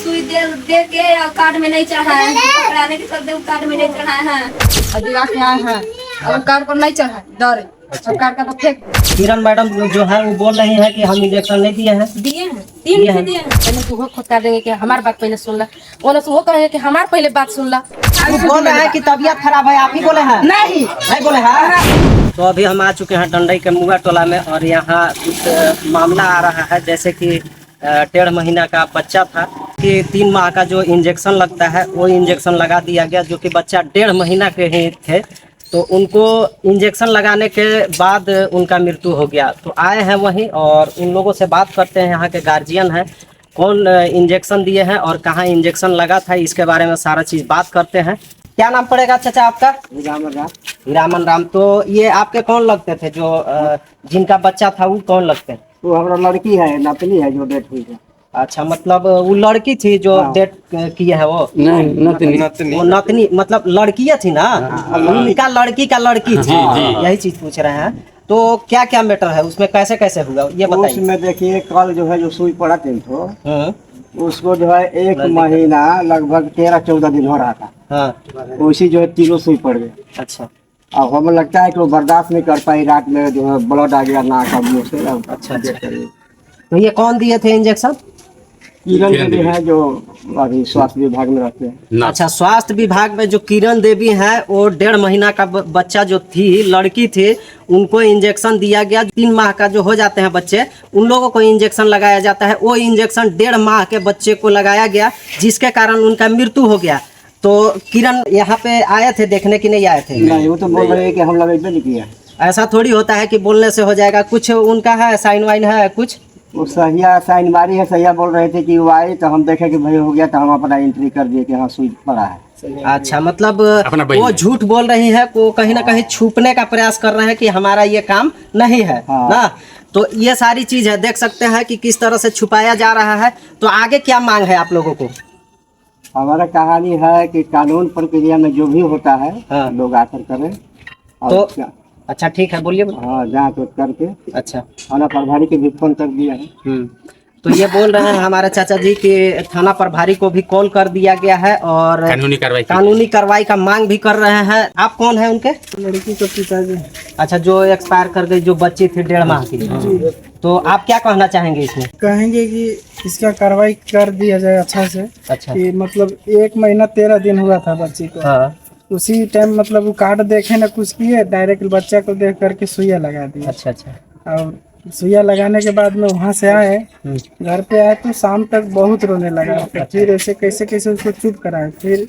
सुई दे के और कार्ड में नहीं चढ़ाए पकड़ाने के चलते कार्ड में नहीं चढ़ाए हैं। दिवा के आए हैं और कार्ड पर नहीं चढ़ाए डरे। अच्छा। कार्ड का तो फेंक। किरण मैडम जो है वो बोल रही है कि हम इंजेक्शन नहीं दिए हैं। दिए हैं 3 से दिए हैं। पहले तू वो खोता देंगे कि हमार बात पहले सुन ला, बोले वो कहेंगे कि हमार पहले बात सुन ला। वो बोल रहे हैं कि तबीयत खराब है, आप ही बोले हैं? नहीं बोले हैं। तो अभी हम आ चुके हैं डंडई के मुआ टोला में और यहाँ कुछ मामला आ रहा है, जैसे कि 1.5 महीना का बच्चा था कि 3 माह का जो इंजेक्शन लगता है वो इंजेक्शन लगा दिया गया, जो कि बच्चा 1.5 महीना के ही थे। तो उनको इंजेक्शन लगाने के बाद उनका मृत्यु हो गया। तो आए हैं वहीं और उन लोगों से बात करते हैं, यहाँ के गार्जियन हैं, कौन इंजेक्शन दिए हैं और कहाँ इंजेक्शन लगा था, इसके बारे में सारा चीज़ बात करते हैं। क्या नाम पड़ेगा चाचा आपका? हीरामन राम। तो ये आपके कौन लगते थे जो जिनका बच्चा था, वो कौन लगते हैं? वो हमारा लड़की है, नातनी है जो डेथ हुई है। अच्छा, मतलब वो लड़की थी जो डेथ की है वो? नहीं, नतनी। वो नतनी मतलब लड़कियाँ थी ना? उनका लड़की का लड़की थी, यही चीज पूछ रहे हैं। तो क्या क्या मैटर है उसमें, कैसे कैसे हुआ ये बताइए। उसमें देखिए कल जो है जो सुई पड़ा था उसको जो है 1 महीना लगभग 13-14 दिन हो रहा था। हाँ। उसी जो है 3 सुई पड़ गए। अच्छा। अब हमें लगता है कि वो बर्दाश्त नहीं कर पाई, रात में जो है ब्लड आ गया नाक का मुंह से। अच्छा। तो ये कौन दिए थे इंजेक्शन? किरण देवी है जो अभी स्वास्थ्य विभाग में रहते हैं। अच्छा, स्वास्थ्य विभाग में जो किरण देवी है, वो 1.5 महीना का बच्चा जो थी, लड़की थी, उनको इंजेक्शन दिया गया। 3 माह का जो हो जाते हैं बच्चे, उन लोगों को इंजेक्शन लगाया जाता है। वो इंजेक्शन 1.5 माह के बच्चे को लगाया गया, जिसके कारण उनका मृत्यु हो गया। तो किरण यहाँ पे आए थे देखने की नहीं आए थे? नहीं, वो तो बोल रहे हैं कि हम लगेबे नहीं किया। ऐसा थोड़ी होता है कि बोलने से हो जाएगा। कुछ उनका है साइन वाइन है कुछ? वो सहिया साइन मारी है, सहिया बोल रहे थे कि वो आए तो हम देखे कि भाई हो गया, तो हम अपना एंट्री कर दिए कि हाँ सुई पड़ा है। अच्छा, मतलब वो झूठ बोल रही है, वो कहीं ना कहीं छुपने का प्रयास कर रहे हैं कि हमारा ये काम नहीं है। हाँ। ना, तो ये सारी चीज है, देख सकते हैं कि किस तरह से छुपाया जा रहा है। तो आगे क्या मांग है आप लोगों को? हमारा कहानी है कि कानून प्रक्रिया में जो भी होता है हाँ। लोग आकर करें। तो अच्छा ठीक है, बोलिए। हाँ, जाँच करके। अच्छा। थाना प्रभारी के भी फोन कर दिया है। तो ये बोल रहे हैं हमारे चाचा जी कि थाना प्रभारी को भी कॉल कर दिया गया है और कानूनी कार्रवाई का मांग भी कर रहे हैं। आप कौन है उनके? लड़की को पिताजी। अच्छा, जो एक्सपायर कर गई, जो बच्ची थी 1.5 माह की। तो आप क्या कहना चाहेंगे इसमें? कहेंगे कि इसका कार्रवाई कर दिया जाए अच्छा से। अच्छा। कि मतलब 1 महीना 13 दिन हुआ था बच्ची को। हाँ। उसी टाइम मतलब वो कार्ड देखे ना कुछ किए, डायरेक्ट बच्चा को देख करके सुइया लगा दिया। अच्छा अच्छा। और सुइया लगाने के बाद में वहाँ से आए, घर पे आए तो शाम तक बहुत रोने लगा। फिर ऐसे कैसे कैसे उसको चुप कराए। फिर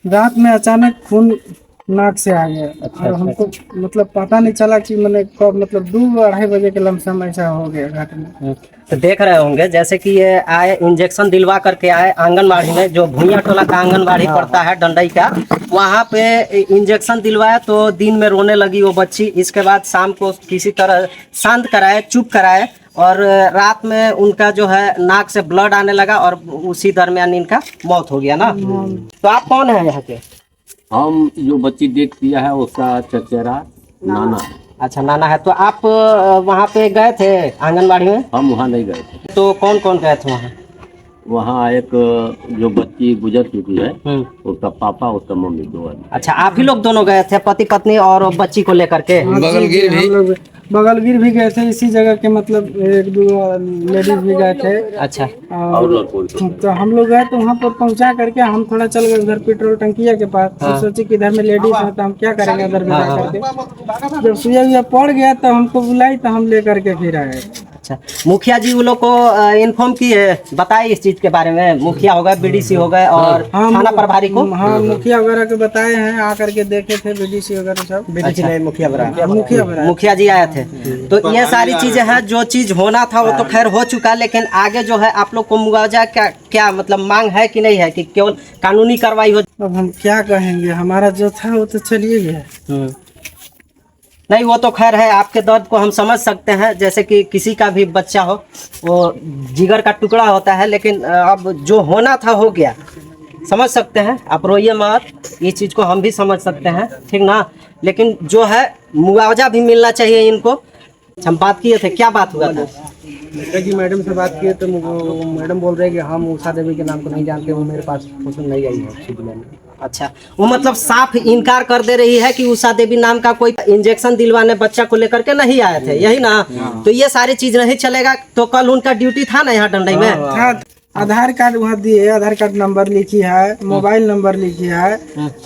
रात में अचानक खून नाक से आ गया। और हमको मतलब पता नहीं चला कि मैंने कब, मतलब 2-2:30 बजे के लमसम ऐसा हो गया घटना। तो देख रहे होंगे जैसे कि ये आए, इंजेक्शन दिलवा करके आए आंगनबाड़ी में, जो भुइया टोला का आंगनबाड़ी पड़ता है डंडई का, वहाँ पे इंजेक्शन दिलवाया। तो दिन में रोने लगी वो बच्ची। इसके बाद शाम को किसी तरह शांत कराए, चुप कराए, और रात में उनका जो है नाक से ब्लड आने लगा और उसी दरमियान इनका मौत हो गया ना। तो आप कौन है यहाँ के? हम जो बच्ची डेथ किया है उसका चचेरा नाना। अच्छा, नाना है। तो आप वहाँ पे गए थे आंगनबाड़ी में? हम वहाँ नहीं गए थे। तो कौन कौन गए थे वहाँ? वहाँ एक जो बच्ची गुजर चुकी है, उसका पापा, उसका मम्मी, 2 आदमी। अच्छा, आप ही लोग दोनों गए थे, पति पत्नी और बच्ची को लेकर के? बगलगिर भी गए थे इसी जगह के, मतलब 1-2 लेडीज भी गए थे। अच्छा। और तो हम लोग गए तो वहाँ पर पहुँचा करके हम थोड़ा चल गए उधर पेट्रोल टंकिया के पास। तो सोचे कि इधर में लेडीज है तो हम क्या करेंगे उधर में जा करके। जब सुइया पड़ गया तो हमको बुलाई तो हम लेकर के फिर आए। अच्छा, मुखिया जी वो लोग को इन्फॉर्म किए, बताए इस चीज के बारे में? मुखिया हो गए, बीडीसी हो गए और थाना प्रभारी को? हाँ, मुखिया वगैरह को बताए हैं, आकर के देखे थे बीडीसी वगैरह सब। बीडीसी नहीं, मुखिया वगैरह मुखिया जी आए थे। तो ये सारी चीजें हैं, जो चीज होना था वो तो खैर हो चुका। लेकिन आगे जो है आप लोग को मुआवजा क्या मतलब मांग है कि नहीं है, कि केवल कानूनी कार्रवाई हो? अब हम क्या कहेंगे, हमारा जो था वो तो चलिए गया। नहीं, वो तो खैर है, आपके दर्द को हम समझ सकते हैं। जैसे कि किसी का भी बच्चा हो, वो जिगर का टुकड़ा होता है, लेकिन अब जो होना था हो गया, समझ सकते हैं। आप रोइए मत, इस चीज़ को हम भी समझ सकते हैं, ठीक ना। लेकिन जो है मुआवजा भी मिलना चाहिए इनको। हम बात किए थे, क्या बात हुआ था? जी मैडम से बात किए तो मैडम बोल रहे हैं कि हम उषा देवी के नाम को नहीं जानते, वो मेरे पास फोटो नहीं आई है सिविल में। अच्छा, वो मतलब साफ इनकार कर दे रही है कि उषा देवी नाम का कोई इंजेक्शन दिलवाने बच्चा को लेकर के नहीं आए थे, यही ना? तो ये सारी चीज नहीं चलेगा। तो कल उनका ड्यूटी था ना यहाँ डंडई में? हाँ, आधार कार्ड वहाँ दिए, आधार कार्ड नंबर लिखी है, मोबाइल नंबर लिखी है।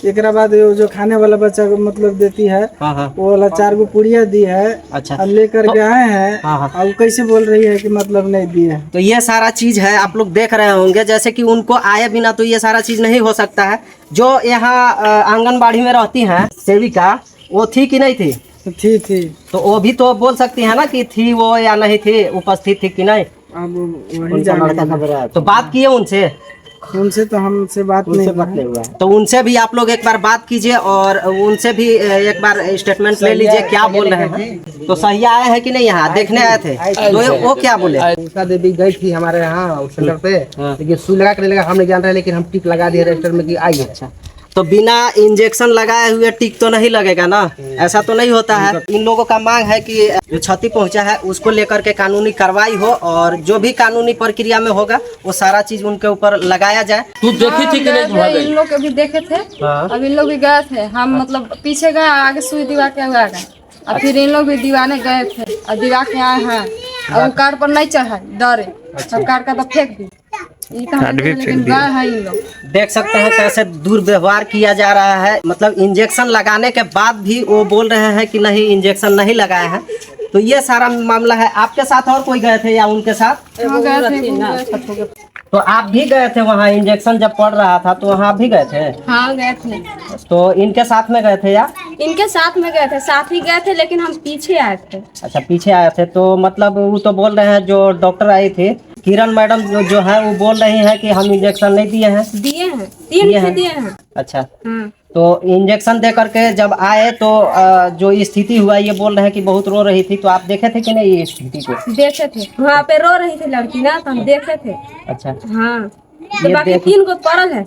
एक बाद वो जो खाने वाला बच्चा को मतलब देती है, वो वाला 4 गो पुड़िया दी है। अच्छा, और लेकर के आए हैं। और वो कैसे बोल रही है कि मतलब नहीं दिए? तो ये सारा चीज है, आप लोग देख रहे होंगे जैसे कि उनको आए बिना तो ये सारा चीज नहीं हो सकता है। जो यहाँ आंगनबाड़ी में रहती हैं सेविका, वो थी कि नहीं थी? थी। तो वो भी तो बोल सकती है ना कि थी वो या नहीं थी, उपस्थित थी कि नहीं। अब वही जाने। तो बात किए उनसे तो हमसे बात नहीं हुआ। तो उनसे भी आप लोग एक बार बात कीजिए और उनसे भी एक बार स्टेटमेंट ले लीजिए क्या बोल रहे हैं। तो सही आए हैं कि नहीं, यहाँ देखने आए थे तो वो क्या बोले? उषा देवी गई थी हमारे यहाँ सेंटर पे, लेकिन सुई लगा कर लेगा हम नहीं जान रहे, लेकिन हम टिक लगा दिए रजिस्टर में कि आई। अच्छा, तो बिना इंजेक्शन लगाए हुए टिक तो नहीं लगेगा ना, ऐसा तो नहीं होता है। इन लोगों का मांग है कि जो क्षति पहुंचा है उसको लेकर के कानूनी कार्रवाई हो और जो भी कानूनी प्रक्रिया में होगा वो सारा चीज उनके ऊपर लगाया जाए। तू देखी थी कि नहीं? इन लोग भी देखे थे। अब इन लोग भी गए थे, हम मतलब पीछे गए, आगे सुई दिवा के हुआ गए और फिर इन लोग भी दीवाने गए थे और दिवा के आए हैं। और वो कार पर नहीं चढ़ा, डरे सब कार का तो फेंक दी। लेकिन गए हैं इन लोग। देख सकते हैं कैसे दुर्व्यवहार किया जा रहा है। मतलब इंजेक्शन लगाने के बाद भी वो बोल रहे हैं कि नहीं इंजेक्शन नहीं लगाए हैं। तो ये सारा मामला है। आपके साथ और कोई गए थे या उनके साथ? तो आप भी गए थे वहाँ इंजेक्शन जब पड़ रहा था, तो वहाँ आप भी गए थे? हाँ गए थे। तो इनके साथ में गए थे या? इनके साथ में गए थे, साथ ही गए थे, लेकिन हम पीछे आए थे। अच्छा, पीछे आए थे। तो मतलब वो तो बोल रहे हैं, जो डॉक्टर आई थी किरण मैडम जो है वो बोल रही है कि हम इंजेक्शन नहीं दिए हैं। दिए हैं, 3 दिए हैं। अच्छा, तो इंजेक्शन दे करके जब आए तो जो स्थिति हुआ ये बोल रहे हैं कि बहुत रो रही थी। तो आप देखे थे कि नहीं ये स्थिति को? देखे थे, वहाँ पे रो रही थी लड़की ना, तो हम देखे थे। अच्छा, हाँ, तो बाकी 3 गो पड़ल है।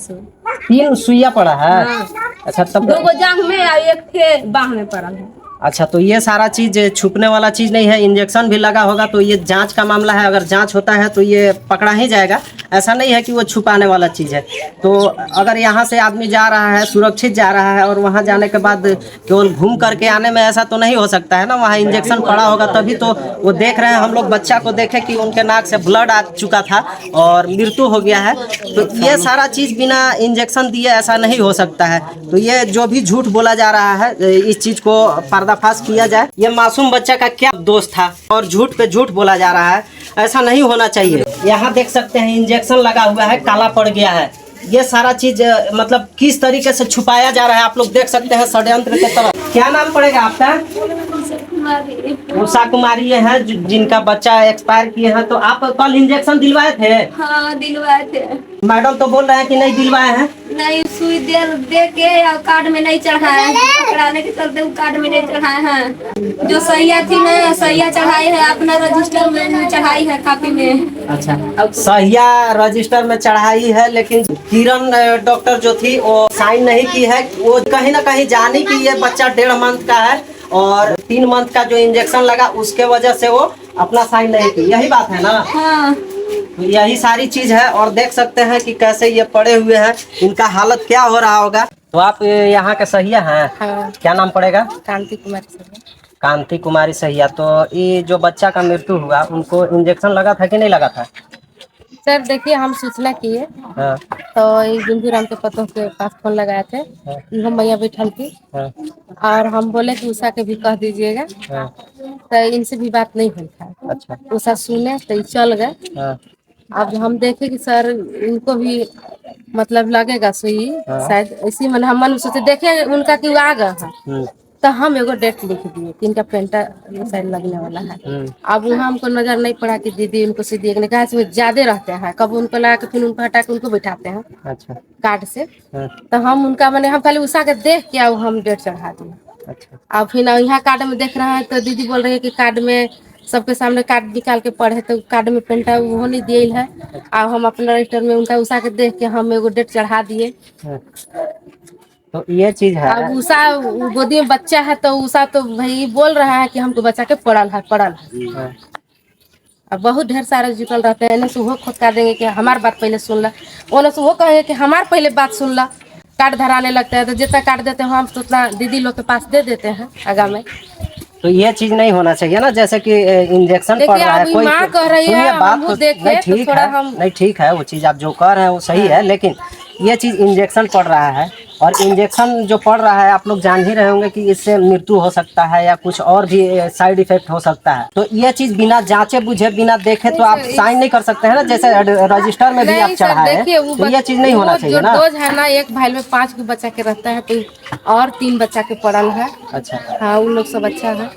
3 सुइया पड़ा है। हाँ। अच्छा, तब 2 गो जांघ में और 1 थे बाह में पड़ल है। अच्छा, तो ये सारा चीज छुपने वाला चीज नहीं है। इंजेक्शन भी लगा होगा तो ये जांच का मामला है। अगर जांच होता है तो ये पकड़ा ही जाएगा। ऐसा नहीं है कि वो छुपाने वाला चीज है। तो अगर यहाँ से आदमी जा रहा है, सुरक्षित जा रहा है, और वहाँ जाने के बाद केवल घूम करके आने में ऐसा तो नहीं हो सकता है ना। वहाँ इंजेक्शन पड़ा होगा तभी तो वो देख रहे हैं। हम लोग बच्चा को देखे कि उनके नाक से ब्लड आ चुका था और मृत्यु हो गया है। तो ये सारा चीज बिना इंजेक्शन दिए ऐसा नहीं हो सकता है। तो ये जो भी झूठ बोला जा रहा है, इस चीज को पर्दाफाश किया जाए। ये मासूम बच्चा का क्या दोष था और झूठ पे झूठ बोला जा रहा है, ऐसा नहीं होना चाहिए। यहाँ देख सकते हैं इंजेक्शन लगा हुआ है, काला पड़ गया है। ये सारा चीज मतलब किस तरीके से छुपाया जा रहा है आप लोग देख सकते हैं, षड्यंत्र के तरफ। क्या नाम पड़ेगा आपका? उषा कुमारी ये है जिनका बच्चा एक्सपायर किए हैं। तो आप कल इंजेक्शन दिलवाए थे? हाँ दिलवाए थे। मैडम तो बोल रहे हैं कि नहीं दिलवाए हैं। नहीं, सुई दे के या कार्ड में नहीं चढ़ाए हैं, पकड़ाने के चलते कार्ड में नहीं चढ़ाए हैं। जो सहिया थी ना, सहिया चढ़ाई है, अपना रजिस्टर में चढ़ाई है, कॉपी में। अच्छा, अब सहिया रजिस्टर में चढ़ाई है, लेकिन किरण डॉक्टर जो थी वो साइन नहीं की है। वो कहीं ना कहीं जानी कि ये बच्चा 1.5 मंथ का है और 3 मंथ का जो इंजेक्शन लगा उसके वजह से वो अपना साइन नहीं की। यही बात है ना? हाँ। तो यही सारी चीज है। और देख सकते हैं कि कैसे ये पड़े हुए हैं, इनका हालत क्या हो रहा होगा। तो आप यहाँ के सहिया हैं? हाँ। क्या नाम पड़ेगा? कांति कुमारी सहिया। कांति कुमारी सहिया। तो ये जो बच्चा का मृत्यु हुआ उनको इंजेक्शन लगा था कि नहीं लगा था? सर देखिए, हम सूचना किए। हाँ। तो बिंदुराम के पतों के पास फोन लगाए थे। हम मैया बैठल थी। हाँ। और हम बोले कि उषा के भी कह दीजिएगा। हाँ। तो इनसे भी बात नहीं हुई था। अच्छा। उषा सुने तो ये चल गए। हाँ। अब हम देखे कि सर इनको भी मतलब लगेगा सुई, शायद इसी मन हम मन सोचे देखे उनका कि आ गया है। तो हम एगो डेट लिख दिए कि इनका पेंटा शायद लगने वाला है। अब वहाँ हमको नजर नहीं पड़ा कि दीदी उनको सीधी कहा ज्यादा रहते हैं, कब उनको लगा के फिर उनको हटा के उनको बैठाते हैं। अच्छा। कार्ड से। तो हम उनका मैंने हम खाली उषा के देख के अब हम डेट चढ़ा दिए। अच्छा। अब फिर यहाँ कार्ड में देख रहा है तो दीदी बोल रही है कि कार्ड में सबके सामने कार्ड निकाल के पढ़े तो कार्ड में पेंटा वो नहीं दिए है। अब हम अपना रजिस्टर में उनका उषा के देख के हम एगो डेट चढ़ा दिए। तो ये चीज है। अब उषा गोदी में बच्चा है तो उषा तो भाई बोल रहा है कि हमको बच्चा के पड़ल है। अब बहुत ढेर सारे जुटल रहते हैं, इन्हें से वो खुदका देंगे कि हमारी बात पहले सुन ला, उन्हें से वो कहेंगे कि हमार पहले बात सुन ला। कार्ड धराने लगते हैं तो जितना कार्ड देते हैं हम तो उतना दीदी लोग के पास दे देते हैं आगा में। तो ये चीज नहीं होना चाहिए ना, जैसे कि इंजेक्शन पड़ रहा है, कोई माँ कह रही है, सुनिए बात हम तो देखे नहीं, तो ठीक थोड़ा है हम नहीं, ठीक है वो चीज आप जो कह रहे हैं वो सही है, लेकिन ये चीज इंजेक्शन पड़ रहा है और इंजेक्शन जो पड़ रहा है आप लोग जान ही रहे होंगे कि इससे मृत्यु हो सकता है या कुछ और भी साइड इफेक्ट हो सकता है। तो ये चीज बिना जांचे बुझे बिना देखे तो आप साइन नहीं कर सकते हैं ना, जैसे रजिस्टर में भी आप चढ़ाए हैं, तो ये चीज नहीं होना चाहिए ना। डोज है ना, एक भाई में 5 के बच्चा के रहता है, तो और 3 बच्चा के पड़ल है। अच्छा हाँ, उन लोग सब अच्छा है।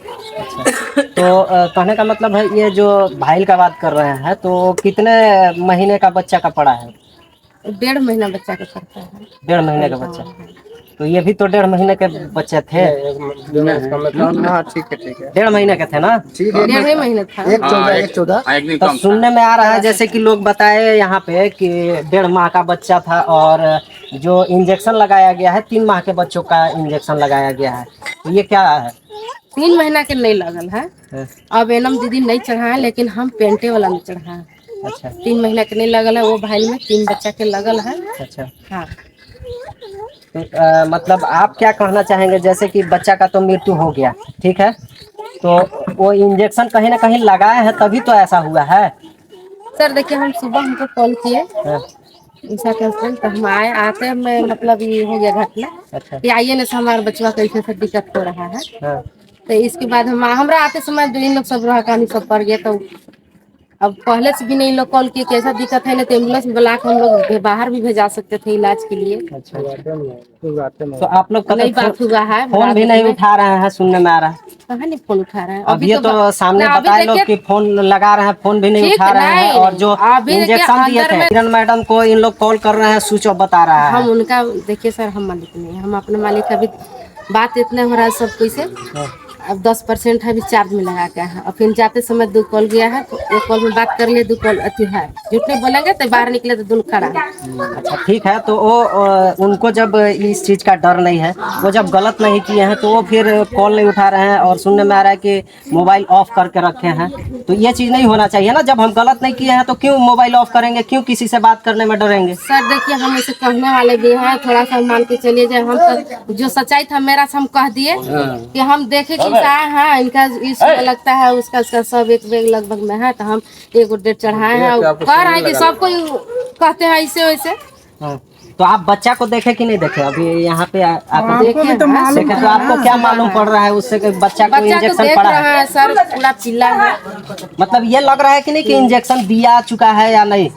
तो कहने का मतलब है ये जो भाईल का बात कर रहे हैं, तो कितने महीने का बच्चा का पड़ा है? 1.5 महीना बच्चा के पड़ता है। 1.5 महीने का बच्चा, तो ये भी तो 1.5 महीने के बच्चे थे। हाँ ठीक है 1.5 महीने के थे ना? 1.5 महीने था। 1/14 तो सुनने में आ रहा है जैसे कि लोग बताए यहाँ पे कि 1.5 माह का बच्चा था और जो इंजेक्शन लगाया गया है 3 माह के बच्चों का इंजेक्शन लगाया गया है, तो ये क्या है? 3 महीना के नहीं लगल है। अब एनम दीदी नहीं चढ़ा है, लेकिन हम पेंटे वाला में चढ़ा है। अच्छा 3 महीना के नहीं लगल है, वो भाई में 3 बच्चा के लगल है। अच्छा। हाँ, तो मतलब आप क्या कहना चाहेंगे, जैसे कि बच्चा का तो मृत्यु हो गया, ठीक है, तो वो इंजेक्शन कहीं ना कहीं लगाए हैं तभी तो ऐसा हुआ है। सर देखिए, हम सुबह हमको कॉल किए हाँ, ईसा कैंसर, तो हम आते में मतलब ये हो गया घटना। अच्छा ये आइए ना, हमारे बच्चा कैसे से दिक्कत हो रहा है। हाँ, तो इसके बाद हमरा आते समय 2 लोग सब रहा कहानी सब पड़ गया। तो अब पहले से भी नहीं लोग कॉल किए कैसा दिक्कत है ना, तो एम्बुलेंस बुला के हम लोग बाहर भी भेजा सकते थे इलाज के लिए। अच्छा। तो आप लोग नहीं बात हुआ है, फोन भी नहीं उठा रहे हैं, सुनने में आ रहा है। कहाँ नहीं फोन उठा रहे हैं अब ये तो सामने अभी बताए लोग देखिए, कि फोन लगा रहे हैं, फोन भी नहीं ठीक उठा रहे हैं, नहीं, और जो अभी देखिए इंजेक्शन दिए अंदर थे में- किरण मैडम को इन लोग कॉल कर रहे हैं, स्विच ऑफ बता रहा है। हम उनका देखिए सर, हम मालिक नहीं है, हम अपने मालिक अभी बात इतना हो रहा है सब कोई से। अब 10% है भी चार्ज में लगा के है, और फिर जाते समय 2 कॉल गया है, तो 1 कॉल में बात कर लिए, 2 कॉल अति है, झूठ नहीं बोलेंगे तो बाहर निकले तो दोनों खड़ा है। अच्छा ठीक है, तो वो उनको जब इस चीज़ का डर नहीं है, वो जब गलत नहीं किए हैं तो वो फिर कॉल नहीं उठा रहे हैं, और सुनने में आ रहा है कि मोबाइल ऑफ करके रखे हैं, तो ये चीज़ नहीं होना चाहिए ना। जब हम गलत नहीं किए हैं तो क्यों मोबाइल ऑफ करेंगे, क्यों किसी से बात करने में डरेंगे? सर देखिए, हम ऐसे कहने वाले भी हैं, थोड़ा सा मान के चलिए जाए, हम तो जो सच्चाई था मेरा से हम कह दिए कि हम देखे कि है इनका इसको लगता है, उसका सब एक बैग लगभग में है, तो हम 1 डेट चढ़ाए हैं। कह रहे हैं कि सबको कहते हैं ऐसे वैसे। तो आप बच्चा को देखे कि नहीं देखे? अभी यहाँ पे आप देखे भी तो मालूम देखे, तो आपको क्या मालूम पड़ रहा है उससे कि बच्चा को बच्चा को इंजेक्शन देख पड़ा रहा है? है सर, पूरा पीला है। मतलब ये लग रहा है कि नहीं कि इंजेक्शन दिया चुका है या नहीं,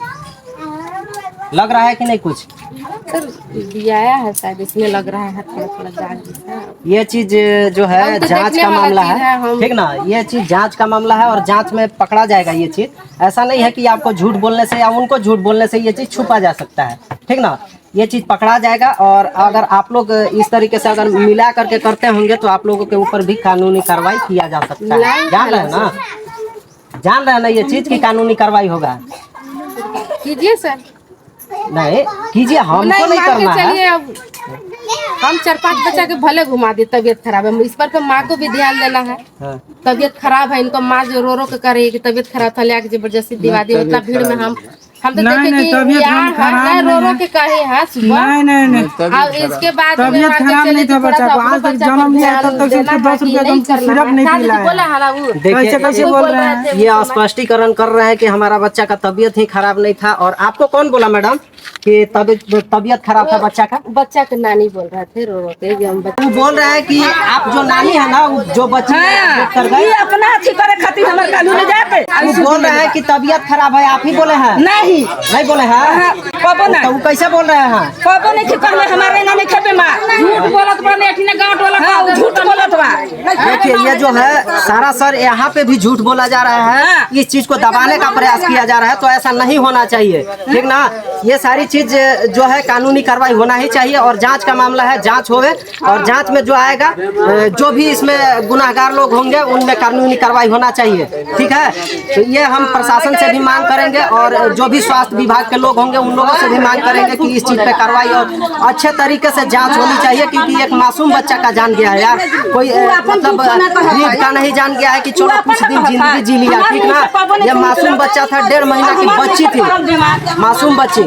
लग रहा है कि नहीं कुछ? सर दियाया है शायद, इसमें लग रहा है थोड़ा थोड़ा दाग है। ये चीज जो है हम तो जांच देखने का वाला मामला चीज है, है, हम- ठीक ना, ये चीज जांच का मामला है और जांच में पकड़ा जाएगा ये चीज। ऐसा नहीं है कि आपको झूठ बोलने से या उनको झूठ बोलने से ये चीज छुपा जा सकता है, ठीक ना, ये चीज पकड़ा जाएगा। और अगर आप लोग इस तरीके से अगर मिला करके करते होंगे तो आप लोगों के ऊपर भी कानूनी कार्रवाई किया जा सकता है। जान रहे हैं ना, जान रहे हैं ना ये चीज की कानूनी कार्रवाई होगा। कीजिए सर, नहीं कीजिए, हमको नहीं मान के करना है। चलिए। अब हम 4-5 बच्चा के भले घुमा दिए, तबीयत खराब है, इस पर तो माँ को भी ध्यान देना है। हाँ। तबीयत खराब है, इनको माँ जो रो रो के करे कि तबीयत खराब था, ले जबरदस्ती दिवा दी, उतना भीड़ में हम तो नहीं, देखे नहीं, कि तबीयत यहाँ हम खराब है, रो रो नहीं के कहे हैं सुबह। नहीं अब इसके बाद में तबीयत मान के खराब चलिए नहीं था कि थोड़ा बच्चा सा को, अपने आज तक बच्चा जन्म पर लिया ध्यान तब तक देना उसको है 10 कि रुपया नहीं का करना सिरप है। नहीं साथ पिलाया। बोला है ना वो, देखिए कैसे बोल रहे हैं? ये स्पष्टीकरण कर रहे हैं कि हमारा बच्चा का तबीयत ही खराब नहीं था। और आपको कौन बोला मैडम कि तबीयत खराब था बच्चा का? बच्चा के नानी बोल रहे थे रो रो के कि हम वो बोल रहे हैं कि आप जो नानी है ना, जो बच्चे कर गए, अपना अच्छी करे खातिर हमारे कानून जाते वो बोल रहे हैं कि तबीयत खराब है, आप ही बोले हैं? नहीं नहीं बोले हैं? कबो तो नहीं वो कैसे बोल रहे हैं? कबो नहीं कहले हमारे ना नहीं खेपे मार झूठ बोलत बा ने अठने गांव टोला का झूठ बोलत बा। देखिए ये जो है सारा सर यहाँ पे भी झूठ बोला जा रहा है, इस चीज को दबाने का प्रयास किया जा रहा है, तो ऐसा नहीं होना चाहिए, ठीक ना। ये सारी चीज जो है कानूनी कार्रवाई होना ही चाहिए, और जांच का मामला है, जांच होवे, और जांच में जो आएगा, जो भी इसमें गुनाहगार लोग होंगे उनमें कानूनी कार्रवाई होना चाहिए, ठीक है। तो ये हम प्रशासन से भी मांग करेंगे, और जो भी स्वास्थ्य विभाग के लोग होंगे उन लोगों से भी मांग करेंगे कि इस चीज पे कार्रवाई और अच्छे तरीके से जांच होनी चाहिए, क्योंकि एक मासूम बच्चा का जान गया है यार। कोई मतलब रीत का नहीं जान गया है कि चलो कुछ दिन जिंदगी जी लिया, ठीक ना। ये मासूम बच्चा था, 1.5 महीना की बच्ची थी, मासूम बच्ची।